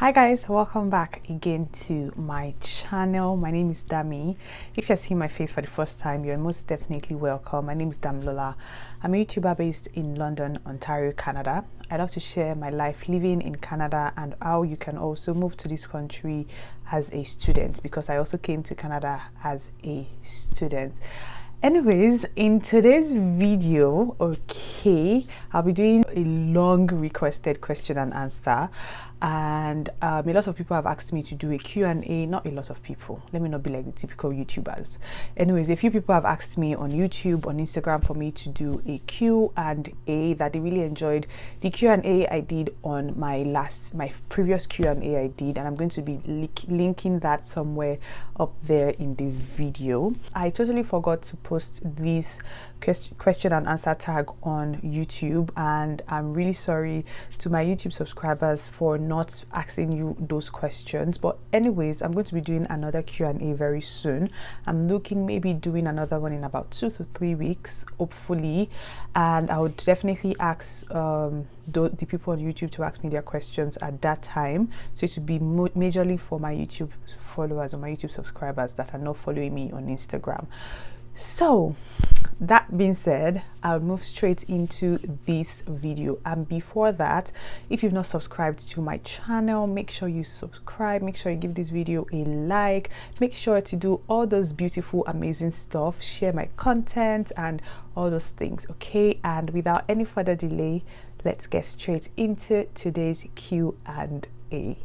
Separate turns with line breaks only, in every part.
Hi guys, welcome back again to my channel. My name is Dami. If you're seeing my face for the first time, you're most definitely welcome. My name is Damlola. I'm a YouTuber based in London, Ontario, Canada. I love to share my life living in Canada and how you can also move to this country as a student, because I also came to Canada as a student. Anyways, in today's video, I'll be doing a long requested question and answer, and a lot of people have asked me to do a Q&A. Not a lot of people, let me not be like the typical YouTubers. Anyways, a few people have asked me on YouTube, on Instagram, for me to do a Q&A, that they really enjoyed the Q&A I did on my previous Q&A I did, and I'm going to be linking that somewhere up there in the video. I totally forgot to post this question and answer tag on YouTube, and I'm really sorry to my YouTube subscribers for not asking you those questions. But anyways, I'm going to be doing another Q&A very soon. I'm looking maybe doing another one in about 2 to 3 weeks, hopefully, and I would definitely ask the people on YouTube to ask me their questions at that time. So it would be majorly for my YouTube followers or my YouTube subscribers that are not following me on Instagram. So that being said, I'll move straight into this video. And before that, if you've not subscribed to my channel, make sure you subscribe, make sure you give this video a like, make sure to do all those beautiful, amazing stuff, share my content and all those things. Okay, and without any further delay, let's get straight into today's Q&A.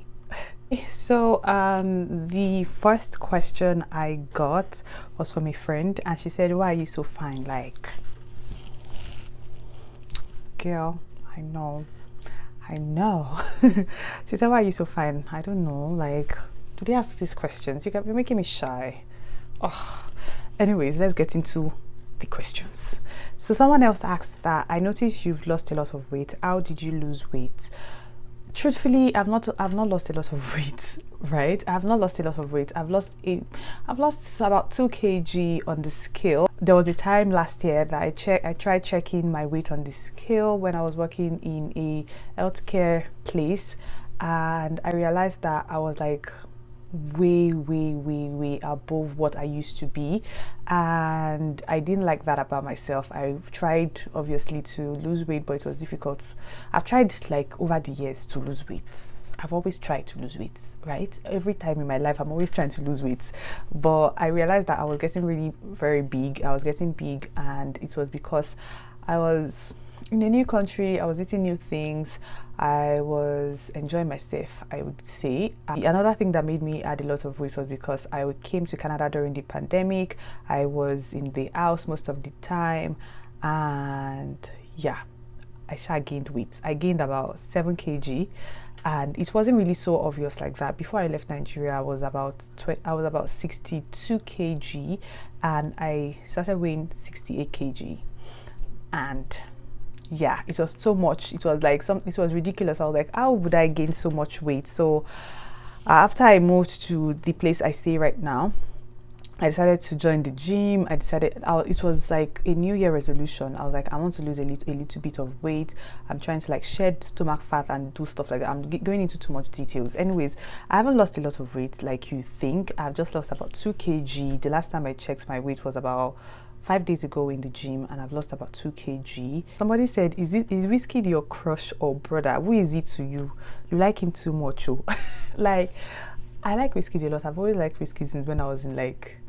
So the first question I got was from a friend, and she said, "Why are you so fine?" Like, girl, I know she said, "Why are you so fine?" I don't know, like, do they ask these questions? You're making me shy. Oh, anyways, let's get into the questions. So someone else asked that, "I noticed you've lost a lot of weight. How did you lose weight?" Truthfully, I've not lost a lot of weight, right? I've not lost a lot of weight. I've lost about 2 kg on the scale. There was a time last year that I tried checking my weight on the scale when I was working in a healthcare place, and I realized that I was like way above what I used to be, and I didn't like that about myself. I tried obviously to lose weight, but it was difficult. I've tried like over the years to lose weight. I've always tried to lose weight, right? Every time in my life I'm always trying to lose weight, but I realized that I was getting really very big. I was getting big, and it was because I was in a new country. I was eating new things. I was enjoying myself, I would say. Another thing that made me add a lot of weight was because I came to Canada during the pandemic. I was in the house most of the time, and yeah, I gained weight. I gained about 7 kg, and it wasn't really so obvious like that. Before I left Nigeria, I was about 62 kg, and I started weighing 68 kg, and yeah, it was so much. It was like it was ridiculous. I was like, how would I gain so much weight? So after I moved to the place I stay right now, I decided to join the gym. It was like a new year resolution. I was like, I want to lose a little bit of weight. I'm trying to like shed stomach fat and do stuff like that. I'm going into too much details. Anyways, I haven't lost a lot of weight like you think. I've just lost about 2 kg. The last time I checked my weight was about 5 days ago in the gym, and I've lost about 2 kg. Somebody said, is Wizkid your crush or brother? Who is he to you? You like him too much, oh. Like, I like Wizkid a lot. I've always liked Wizkid since when I was in like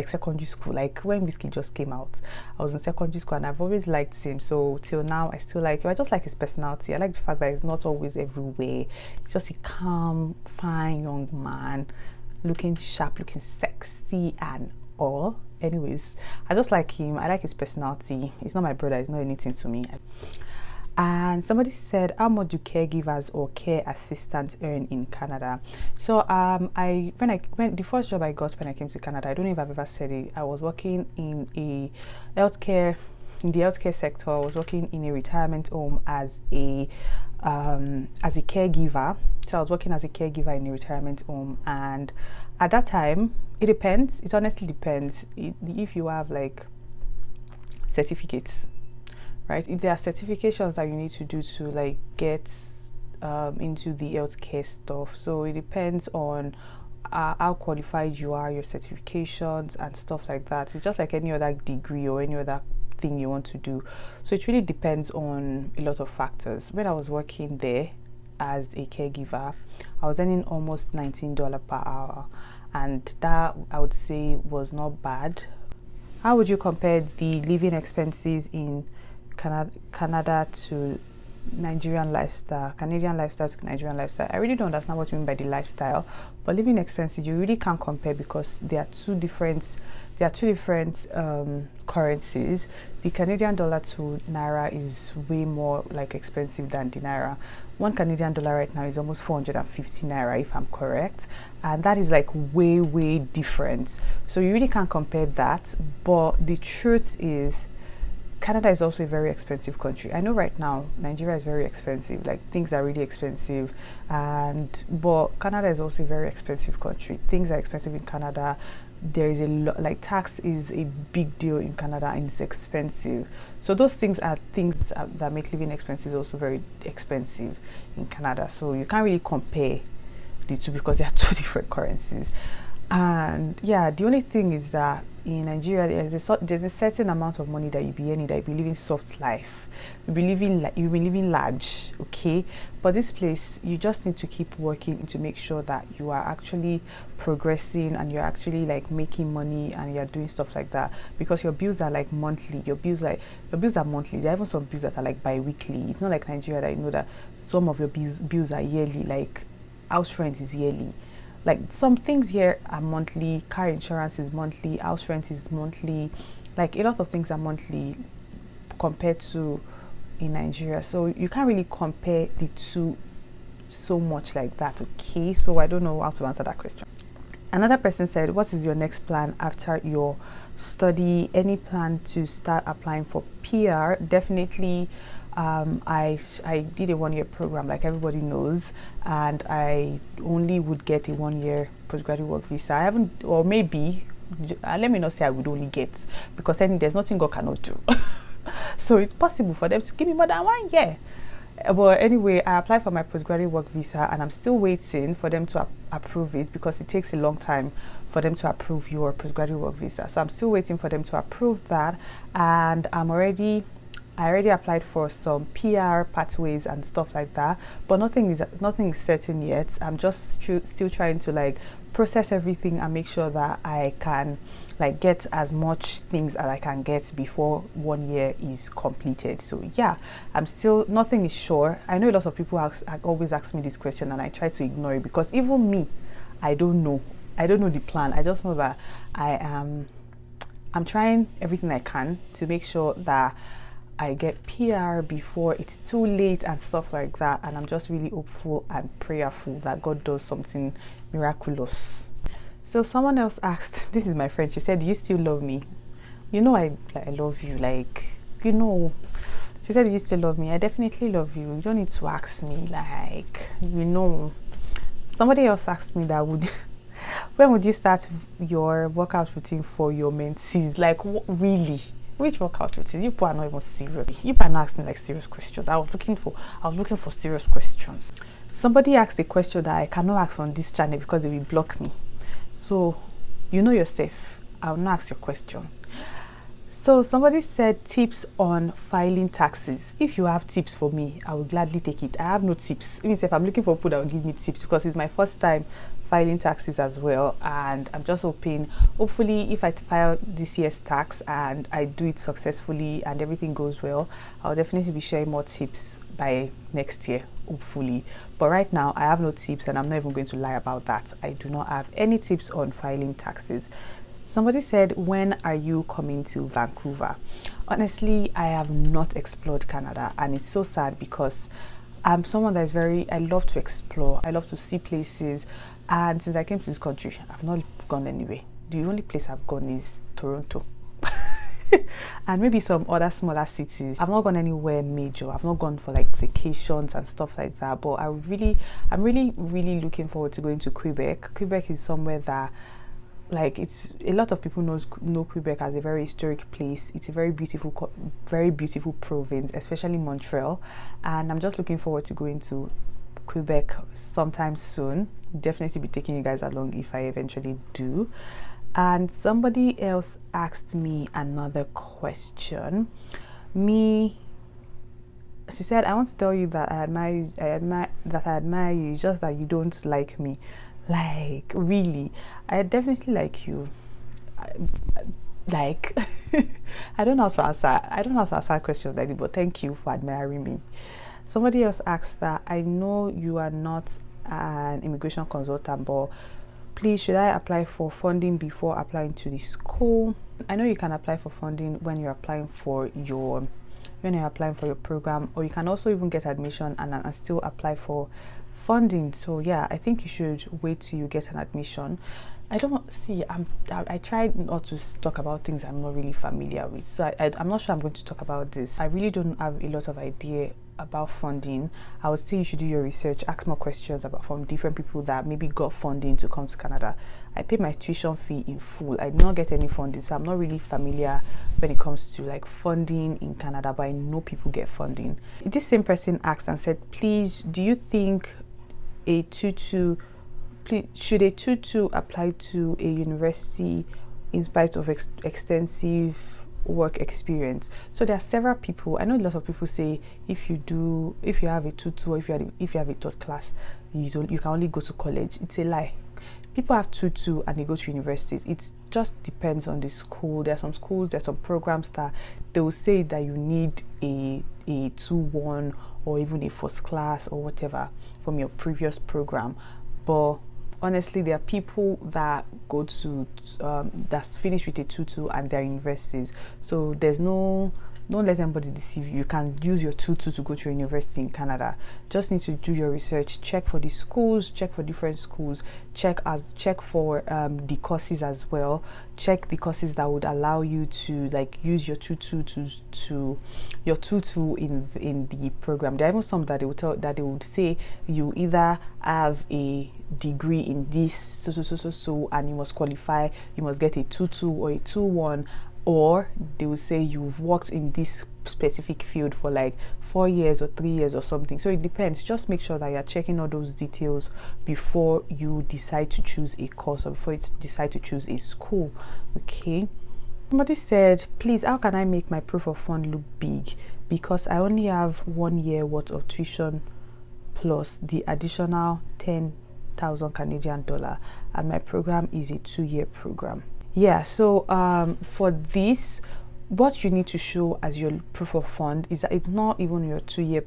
secondary school. Like when Wizkid just came out, I was in secondary school, and I've always liked him. So till now I still like him. I just like his personality. I like the fact that he's not always everywhere. He's just a calm, fine young man, looking sharp, looking sexy and all. Anyways, I just like him. I like his personality. He's not my brother. He's not anything to me. And somebody said, how much do caregivers or care assistants earn in Canada? So when the first job I got when I came to Canada, I don't know if I've ever said it, I was working in the healthcare sector. I was working in a retirement home as a caregiver. So I was working as a caregiver in a retirement home, and at that time, it depends. It honestly depends. If you have like certificates, right? If there are certifications that you need to do to like get into the healthcare stuff. So it depends on how qualified you are, your certifications and stuff like that. It's just like any other degree or any other thing you want to do. So it really depends on a lot of factors. When I was working there as a caregiver, I was earning almost $19 per hour, and that I would say was not bad. How would you compare the living expenses in Canada to Nigerian lifestyle, Canadian lifestyle to Nigerian lifestyle? I really don't understand what you mean by the lifestyle, but living expenses you really can't compare because they are two different currencies. The Canadian dollar to naira is way more like expensive than the naira. One Canadian dollar right now is almost 450 naira, if I'm correct, and that is like way different. So you really can't compare that. But the truth is, Canada is also a very expensive country. I know right now Nigeria is very expensive, like things are really expensive, but Canada is also a very expensive country. Things are expensive in Canada. There is a lot, like tax is a big deal in Canada, and it's expensive. So those things are things that make living expenses also very expensive in Canada. So you can't really compare the two because they are two different currencies. And yeah, the only thing is that in Nigeria there's a certain amount of money that you be earning, that you be living soft life, you be living large, okay? But this place you just need to keep working to make sure that you are actually progressing and you're actually like making money and you're doing stuff like that, because your bills are like monthly. Your bills are monthly. There are even some bills that are like bi-weekly. It's not like Nigeria that you know that some of your bills are yearly, like house rent is yearly. Like some things here are monthly, car insurance is monthly, house rent is monthly, like a lot of things are monthly compared to in Nigeria. So you can't really compare the two so much like that, okay? So I don't know how to answer that question. Another person said, what is your next plan after your study? Any plan to start applying for PR? Definitely. I did a 1 year program, like everybody knows, and I only would get a 1 year postgraduate work visa. I haven't, or maybe let me not say I would only get, because then there's nothing God cannot do. So it's possible for them to give me more than 1 year. But anyway, I applied for my postgraduate work visa and I'm still waiting for them to approve it, because it takes a long time for them to approve your postgraduate work visa. So I'm still waiting for them to approve that, and I already applied for some PR pathways and stuff like that, but nothing is certain yet. I'm just still trying to like process everything and make sure that I can like get as much things as I can get before 1 year is completed. So yeah, nothing is sure. I know a lot of people always ask me this question, and I try to ignore it, because even me, I don't know the plan. I just know that I'm trying everything I can to make sure that I get PR before it's too late and stuff like that. And I'm just really hopeful and prayerful that God does something miraculous. So someone else asked, this is my friend, she said, do you still love me? You know I love you, like, you know. She said, do you still love me? I definitely love you. You don't need to ask me, like, you know. Somebody else asked me that when would you start your workout routine for your mentees? Like, really? Which workout routine? You people are not even serious. You people are not asking like serious questions. I was looking for serious questions. Somebody asked a question that I cannot ask on this channel because they will block me. So you know yourself. I will not ask your question. So somebody said tips on filing taxes. If you have tips for me, I will gladly take it. I have no tips. Even if I'm looking for people that will give me tips, because it's my first time filing taxes as well, and I'm just hopefully if I file this year's tax and I do it successfully and everything goes well, I'll definitely be sharing more tips by next year, hopefully. But right now I have no tips, and I'm not even going to lie about that. I do not have any tips on filing taxes. Somebody said, when are you coming to Vancouver? Honestly, I have not explored Canada, and it's so sad because I'm someone that is I love to explore. I love to see places, and since I came to this country, I've not gone anywhere. The only place I've gone is Toronto. And maybe some other smaller cities. I've not gone anywhere major. I've not gone for like vacations and stuff like that. But I'm really looking forward to going to Quebec. Quebec is somewhere that, like, it's a lot of people know Quebec as a very historic place. It's a very beautiful province, especially Montreal, and I'm just looking forward to going to Quebec sometime soon. Definitely be taking you guys along if I eventually do. And somebody else asked me another question. She said, I want to tell you that I admire you, it's just that you don't like me. Like, really, I definitely like you. Like, I don't know how to answer questions like this, but thank you for admiring me. Somebody else asked that, I know you are not an immigration consultant, but please, should I apply for funding before applying to the school? I know you can apply for funding when you're applying for your program, or you can also even get admission and still apply for funding. So yeah, I think you should wait till you get an admission. I don't see, I tried not to talk about things I'm not really familiar with, so I'm not sure I'm going to talk about this. I really don't have a lot of idea about funding. I would say you should do your research, ask more questions about from different people that maybe got funding to come to Canada. I paid my tuition fee in full. I did not get any funding, so I'm not really familiar when it comes to like funding in Canada, but I know people get funding. This same person asked and said, please, do you think should a Tutu apply to a university in spite of extensive work experience? So there are several people. I know a lot of people say if you have a Tutu, or if you have a third class, you can only go to college. It's a lie. People have Tutu and they go to universities. It just depends on the school. There's some programs that they will say that you need a 2-1 or even a first class or whatever from your previous program. But honestly, there are people that go to that's finished with a Tutu and they're universities. So don't let anybody deceive you. You can use your Tutu to go to a university in Canada. Just need to do your research, check for the schools, check for different schools, check for the courses as well. Check the courses that would allow you to like use your Tutu in the program. There are even some that they would say you either have a degree in this so and you must qualify, you must get a 2-2 or a 2-1, or they will say you've worked in this specific field for like 4 years or 3 years or something. So it depends. Just make sure that you're checking all those details before you decide to choose a course or before you decide to choose a school. Okay. Somebody said, please, how can I make my proof of fund look big? Because I only have 1 year worth of tuition plus the additional 10,000 Canadian dollar, and my program is a 2-year program. Yeah, so for this, what you need to show as your proof of fund is that it's not even your 2-year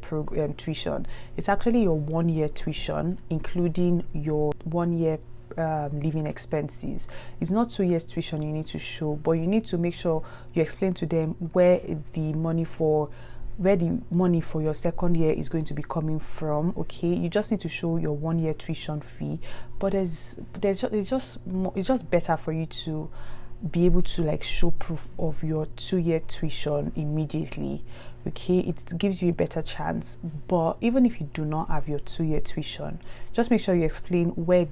tuition. It's actually your 1-year tuition, including your 1-year living expenses. It's not 2 years tuition you need to show, but you need to make sure you explain to them where the money for your second year is going to be coming from. Okay, you just need to show your 1-year tuition fee, but it's just better for you to be able to like show proof of your 2-year tuition immediately. Okay, it gives you a better chance. But even if you do not have your 2-year tuition, just make sure you explain where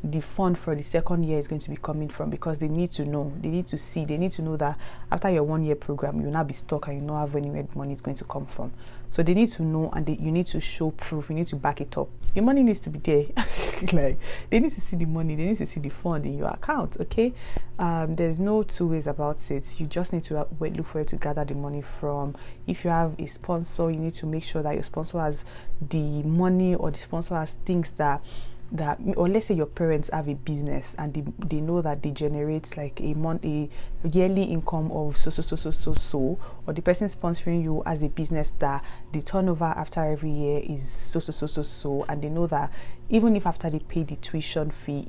the fund for the second year is going to be coming from, because they need to know, they need to know that after your 1-year program you'll not be stuck and you don't have anywhere the money is going to come from. So they need to know, and you need to show proof, you need to back it up. Your money needs to be there. Like, they need to see the money, they need to see the fund in your account. Okay, there's no two ways about it. You just need to look for it to gather the money from. If you have a sponsor, you need to make sure that your sponsor has the money, or the sponsor has things that, or let's say your parents have a business and they know that they generate like a yearly income of so, or the person sponsoring you as a business that the turnover after every year is so, and they know that even if after they pay the tuition fee,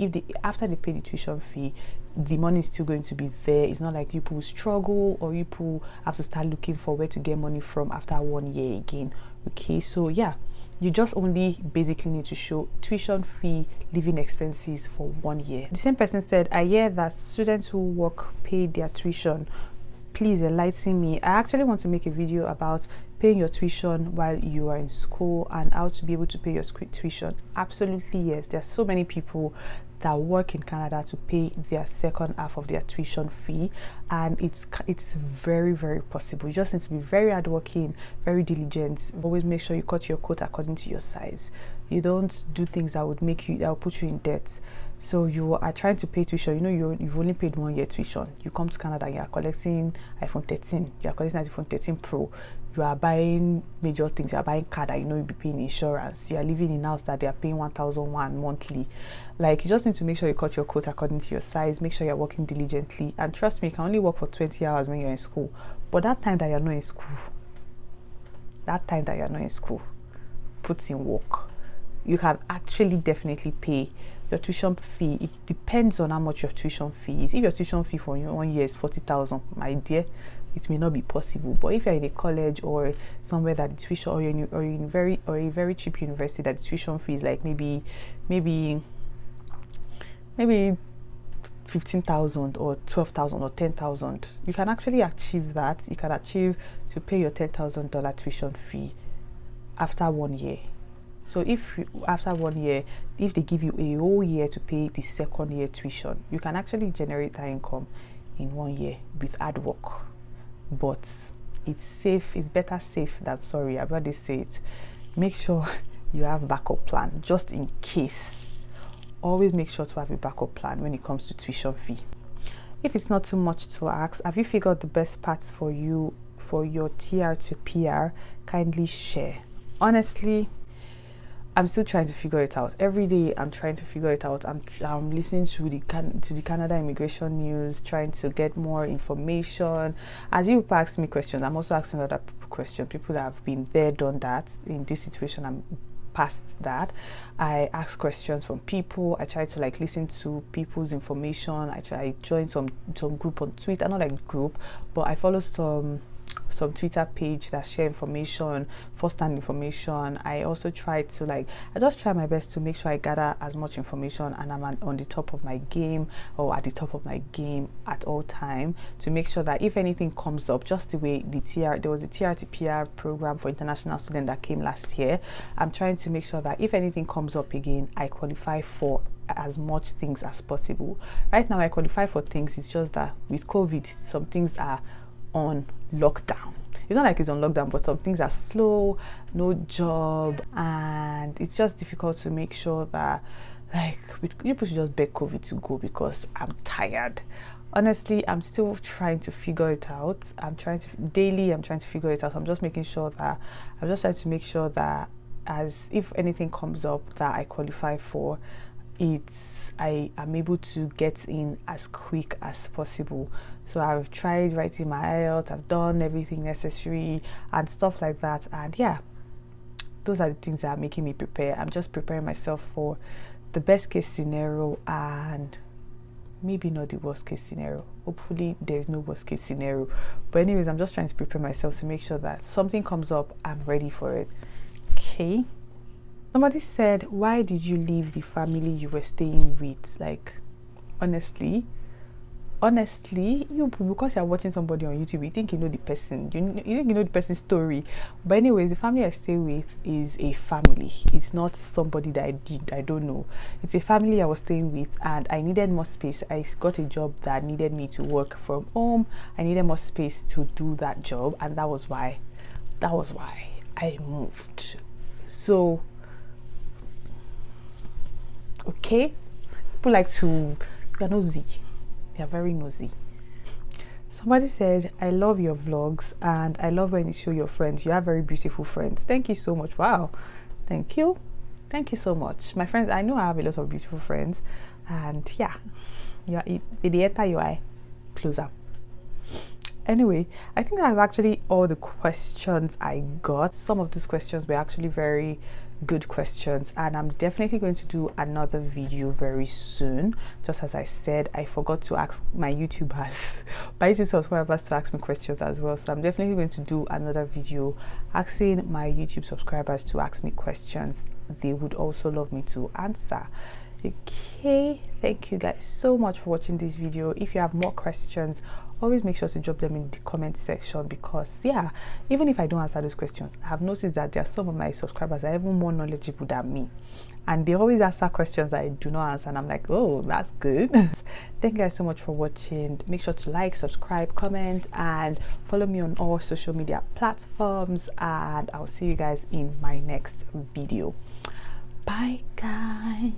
the money is still going to be there. It's not like you people struggle, or you people have to start looking for where to get money from after 1 year again. Okay, so yeah, you just only basically need to show tuition fee, living expenses for 1 year. The same person said, I hear that students who work pay their tuition. Please enlighten me. I actually want to make a video about paying your tuition while you are in school and how to be able to pay your tuition, absolutely yes. There's so many people that work in Canada to pay their second half of their tuition fee, and it's very, very possible. You just need to be very hardworking, very diligent. Always make sure you cut your coat according to your size. You don't do things that will put you in debt. So you are trying to pay tuition, you know, you've only paid 1 year tuition. You come to Canada, you are collecting iPhone 13, you are collecting iPhone 13 Pro, you are buying major things, you are buying car that you know you'll be paying insurance, you are living in a house that they are paying 1,001 monthly. Like, you just need to make sure you cut your coat according to your size, make sure you're working diligently, and trust me, you can only work for 20 hours when you're in school. But that time that you're not in school, put in work. You can actually definitely pay your tuition fee. It depends on how much your tuition fee is. If your tuition fee for 1 year is 40,000, my dear, it may not be possible. But if you're in a college or somewhere that the tuition, or in a very cheap university that the tuition fee is like maybe 15,000 or 12,000 or 10,000, you can actually achieve that. You can achieve to pay your $10,000 tuition fee after 1 year. So after 1 year, if they give you a whole year to pay the second year tuition, you can actually generate that income in 1 year with hard work. But it's safe. It's better safe than sorry. I've already said it. Make sure you have backup plan just in case. Always make sure to have a backup plan when it comes to tuition fee. If it's not too much to ask, have you figured the best parts for you for your TR to PR? Kindly share. Honestly, I'm still trying to figure it out. Every day I'm trying to figure it out. I'm listening to the Canada immigration news, trying to get more information. As you ask me questions, I'm also asking other questions. People that have been there, done that. In this situation, I'm past that. I ask questions from people. I try to like listen to people's information. I join some group on Twitter, not like group, but I follow some Twitter page that share information, first-hand information. I also try to I just try my best to make sure I gather as much information and I'm on the top of my game, or at the top of my game at all time, to make sure that if anything comes up, just the way there was a TR to PR program for international students that came last year, I'm trying to make sure that if anything comes up again, I qualify for as much things as possible. Right now I qualify for things. It's just that with COVID, some things are on lockdown. It's not like it's on lockdown, but some things are slow, no job, and it's just difficult to make sure that people should just beg COVID to go, because I'm tired. Honestly, I'm still trying to figure it out. I'm trying to figure it out. I'm just trying to make sure that as if anything comes up that I qualify for, I am able to get in as quick as possible. So I've tried writing my IELTS, I've done everything necessary and stuff like that, and yeah, those are the things that are making me prepare. I'm just preparing myself for the best case scenario and maybe not the worst case scenario. Hopefully there is no worst case scenario, but anyways, I'm just trying to prepare myself to make sure that something comes up, I'm ready for it. Okay. Somebody said, why did you leave the family you were staying with? Like, honestly, because you're watching somebody on YouTube, you think you know the person, you think you know the person's story. But anyways, the family I stay with is a family. It's not somebody that I don't know. It's a family I was staying with, and I needed more space. I got a job that needed me to work from home. I needed more space to do that job, and that was why I moved. So okay, people you're nosy. You're very nosy. Somebody said, I love your vlogs and I love when you show your friends. You have very beautiful friends. Thank you so much. Wow. Thank you so much. My friends, I know I have a lot of beautiful friends, and yeah, they enter your eye closer. Anyway, I think that's actually all the questions I got. Some of these questions were actually very good questions, and I'm definitely going to do another video very soon. Just as I said, I forgot to ask my YouTube subscribers to ask me questions as well, so I'm definitely going to do another video asking my YouTube subscribers to ask me questions they would also love me to answer. Okay, thank you guys so much for watching this video. If you have more questions, always make sure to drop them in the comment section, because yeah, even if I don't answer those questions, I have noticed that there are some of my subscribers are even more knowledgeable than me, and they always answer questions that I do not answer, and I'm like, oh, that's good. Thank you guys so much for watching. Make sure to like, subscribe, comment, and follow me on all social media platforms, and I'll see you guys in my next video. Bye guys.